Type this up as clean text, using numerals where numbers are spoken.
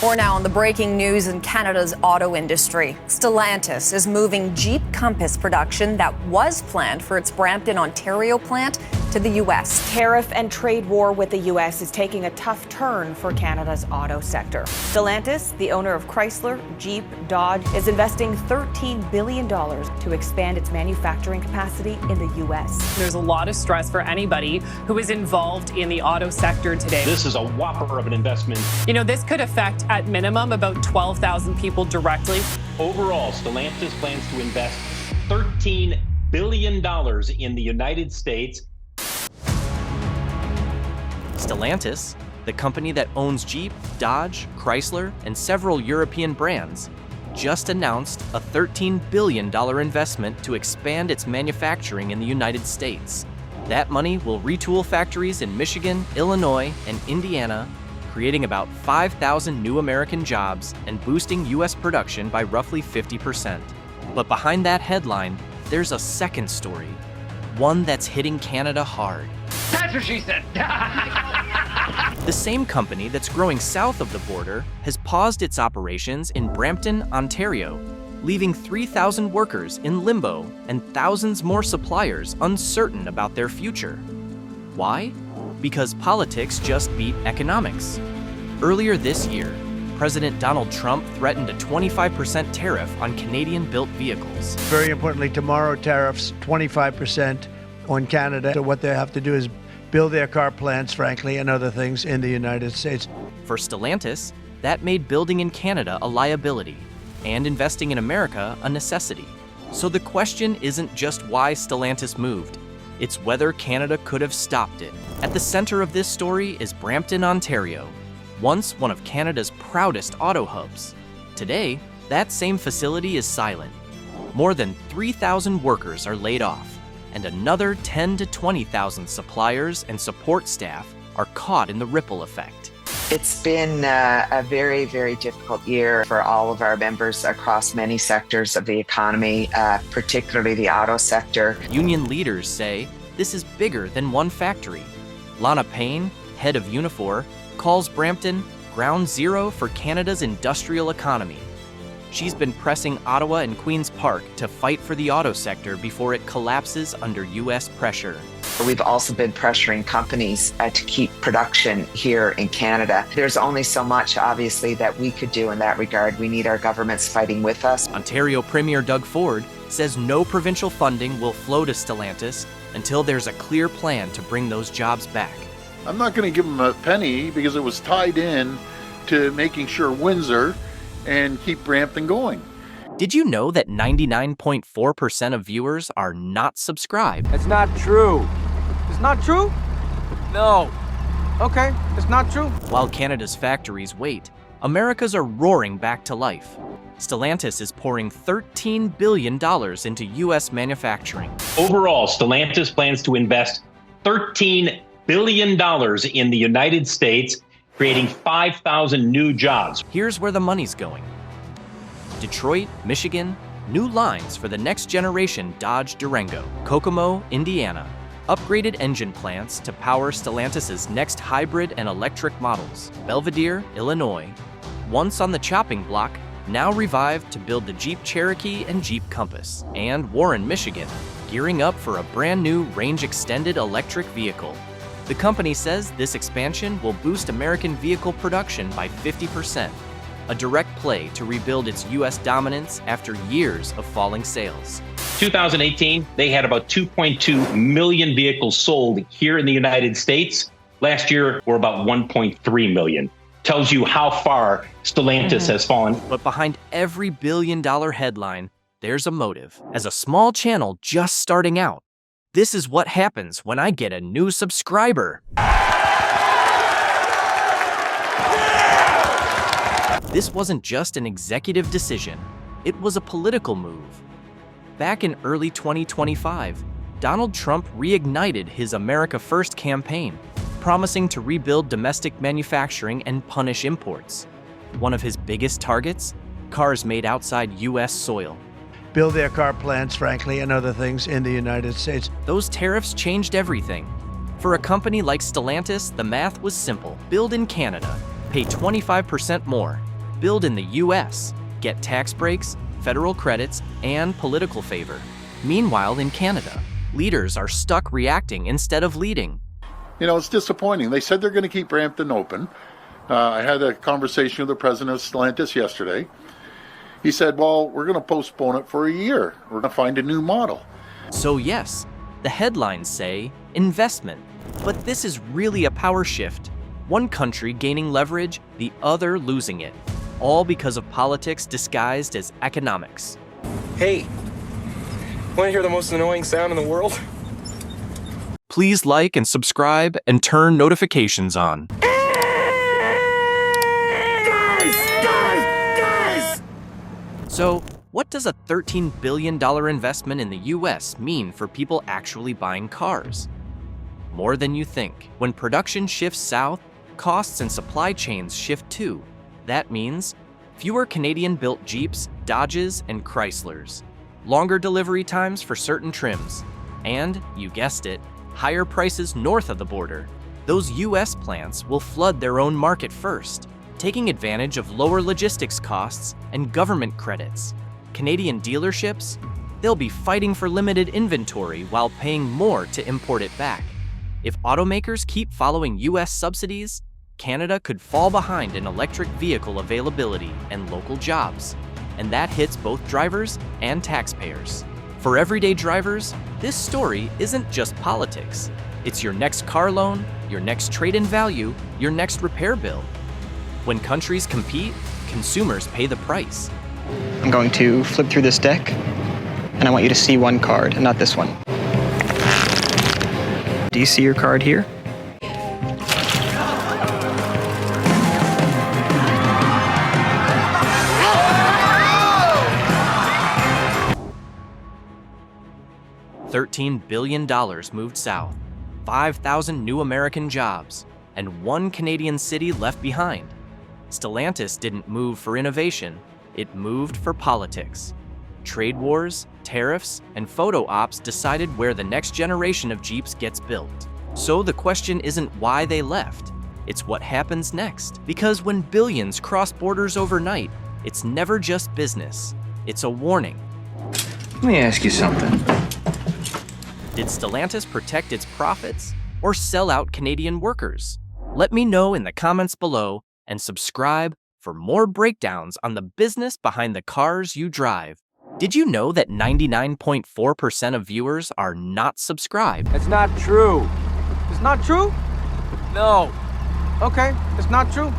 Or now on the breaking news in Canada's auto industry. Stellantis is moving Jeep Compass production that was planned for its Brampton, Ontario plant to the U.S. Tariff and trade war with the U.S. is taking a tough turn for Canada's auto sector. Stellantis, the owner of Chrysler, Jeep, Dodge, is investing $13 billion to expand its manufacturing capacity in the U.S. There's a lot of stress for anybody who is involved in the auto sector today. This is a whopper of an investment. You know, this could affect at minimum about 12,000 people directly. Overall, Stellantis plans to invest $13 billion in the United States. Stellantis, the company that owns Jeep, Dodge, Chrysler, and several European brands, just announced a $13 billion investment to expand its manufacturing in the United States. That money will retool factories in Michigan, Illinois, and Indiana, creating about 5,000 new American jobs and boosting U.S. production by roughly 50%. But behind that headline, there's a second story, one that's hitting Canada hard. That's what she said. The same company that's growing south of the border has paused its operations in Brampton, Ontario, leaving 3,000 workers in limbo and thousands more suppliers uncertain about their future. Why? Because politics just beat economics. Earlier this year, President Donald Trump threatened a 25% tariff on Canadian-built vehicles. Very importantly, tomorrow tariffs 25% on Canada. So what they have to do is build their car plants, frankly, and other things in the United States. For Stellantis, that made building in Canada a liability and investing in America a necessity. So the question isn't just why Stellantis moved, it's whether Canada could have stopped it. At the center of this story is Brampton, Ontario, once one of Canada's proudest auto hubs. Today, that same facility is silent. More than 3,000 workers are laid off, and another 10 to 20,000 suppliers and support staff are caught in the ripple effect. It's been a very, very difficult year for all of our members across many sectors of the economy, particularly the auto sector. Union leaders say this is bigger than one factory. Lana Payne, head of Unifor, calls Brampton ground zero for Canada's industrial economy. She's been pressing Ottawa and Queen's Park to fight for the auto sector before it collapses under U.S. pressure. We've also been pressuring companies to keep production here in Canada. There's only so much, obviously, that we could do in that regard. We need our governments fighting with us. Ontario Premier Doug Ford says no provincial funding will flow to Stellantis until there's a clear plan to bring those jobs back. I'm not going to give them a penny because it was tied in to making sure Windsor and keep Brampton going. Did you know that 99.4% of viewers are not subscribed? It's not true. It's not true? No. Okay, it's not true. While Canada's factories wait, America's are roaring back to life. Stellantis is pouring $13 billion into U.S. manufacturing. Overall, Stellantis plans to invest $13 billion in the United States, creating 5,000 new jobs. Here's where the money's going. Detroit, Michigan, new lines for the next generation Dodge Durango. Kokomo, Indiana, upgraded engine plants to power Stellantis' next hybrid and electric models. Belvidere, Illinois, once on the chopping block, now revived to build the Jeep Cherokee and Jeep Compass. And Warren, Michigan, gearing up for a brand new range-extended electric vehicle. The company says this expansion will boost American vehicle production by 50%, a direct play to rebuild its U.S. dominance after years of falling sales. 2018, they had about 2.2 million vehicles sold here in the United States. Last year, were about 1.3 million. Tells you how far Stellantis has fallen. But behind every billion-dollar headline, there's a motive. As a small channel just starting out, this is what happens when I get a new subscriber. This wasn't just an executive decision, it was a political move. Back in early 2025, Donald Trump reignited his America First campaign, promising to rebuild domestic manufacturing and punish imports. One of his biggest targets? Cars made outside U.S. soil. Build their car plants, frankly, and other things in the United States. Those tariffs changed everything. For a company like Stellantis, the math was simple. Build in Canada, pay 25% more, build in the U.S., get tax breaks, federal credits, and political favor. Meanwhile, in Canada, leaders are stuck reacting instead of leading. You know, it's disappointing. They said they're going to keep Brampton open. I had a conversation with the president of Stellantis yesterday. He said, well, we're going to postpone it for a year. We're going to find a new model. So yes, the headlines say investment, but this is really a power shift. One country gaining leverage, the other losing it, all because of politics disguised as economics. Hey, want to hear the most annoying sound in the world? Please like and subscribe and turn notifications on. So, what does a $13 billion investment in the US mean for people actually buying cars? More than you think. When production shifts south, costs and supply chains shift too. That means fewer Canadian-built Jeeps, Dodges, and Chryslers, longer delivery times for certain trims, and, you guessed it, higher prices north of the border. Those US plants will flood their own market first, taking advantage of lower logistics costs and government credits. Canadian dealerships, they'll be fighting for limited inventory while paying more to import it back. If automakers keep following US subsidies, Canada could fall behind in electric vehicle availability and local jobs, and that hits both drivers and taxpayers. For everyday drivers, this story isn't just politics. It's your next car loan, your next trade-in value, your next repair bill. When countries compete, consumers pay the price. I'm going to flip through this deck, and I want you to see one card, and not this one. Do you see your card here? $13 billion moved south, 5,000 new American jobs, and one Canadian city left behind. Stellantis didn't move for innovation, it moved for politics. Trade wars, tariffs, and photo ops decided where the next generation of Jeeps gets built. So the question isn't why they left, it's what happens next. Because when billions cross borders overnight, it's never just business, it's a warning. Let me ask you something. Did Stellantis protect its profits or sell out Canadian workers? Let me know in the comments below and subscribe for more breakdowns on the business behind the cars you drive. Did you know that 99.4% of viewers are not subscribed? It's not true. It's not true? No. Okay, it's not true.